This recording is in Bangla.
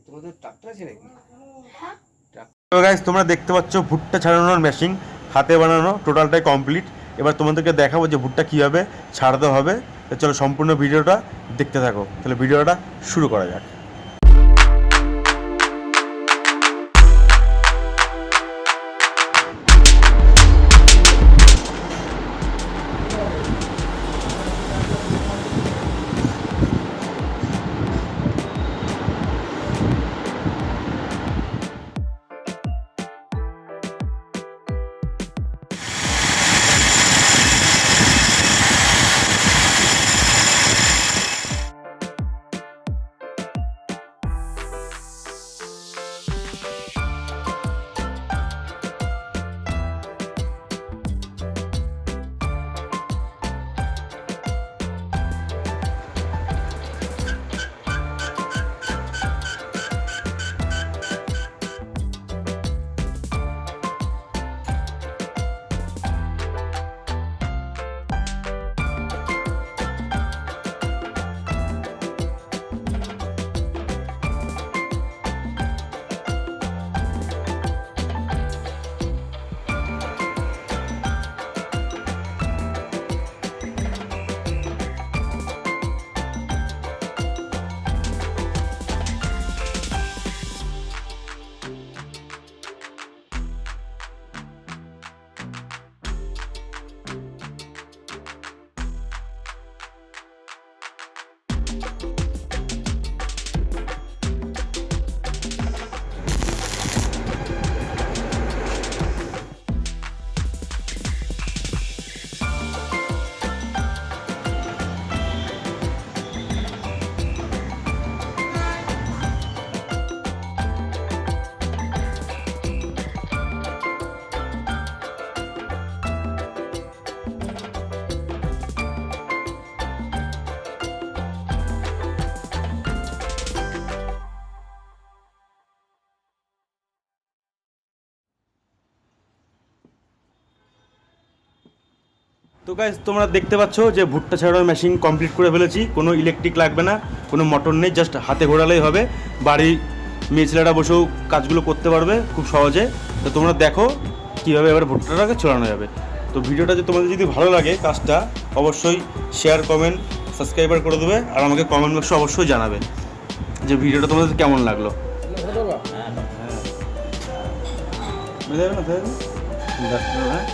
তোমাদের ট্রাক্টর আছে নাকি? তো গাইস তোমরা দেখতে পাচ্ছ ভুট্টা ছাড়ানোর মেশিন হাতে বানানো টোটালটাই কমপ্লিট। এবার তোমাদেরকে দেখাবো যে ভুট্টা কীভাবে ছাড়াতে হবে। তো চলো সম্পূর্ণ ভিডিওটা দেখতে থাকো। তাহলে ভিডিওটা শুরু করা যাক। তো গাইস তোমরা দেখতে পাচ্ছ যে ভুট্টা ছাড়ানোর মেশিন কমপ্লিট করে ফেলেছি। কোনো ইলেকট্রিক লাগবে না, কোনো মোটর নেই, জাস্ট হাতে ঘোরালেই হবে। বাড়ি মেয়ে ছেলেরা বসেও কাজগুলো করতে পারবে খুব সহজে। তো তোমরা দেখো কীভাবে এবার ভুট্টাটাকে ছড়ানো যাবে। তো ভিডিওটা যে তোমাদের যদি ভালো লাগে কাজটা অবশ্যই শেয়ার, কমেন্ট, সাবস্ক্রাইবার করে দেবে। আর আমাকে কমেন্ট বক্সে অবশ্যই জানাবে যে ভিডিওটা তোমাদের কেমন লাগলো। হ্যাঁ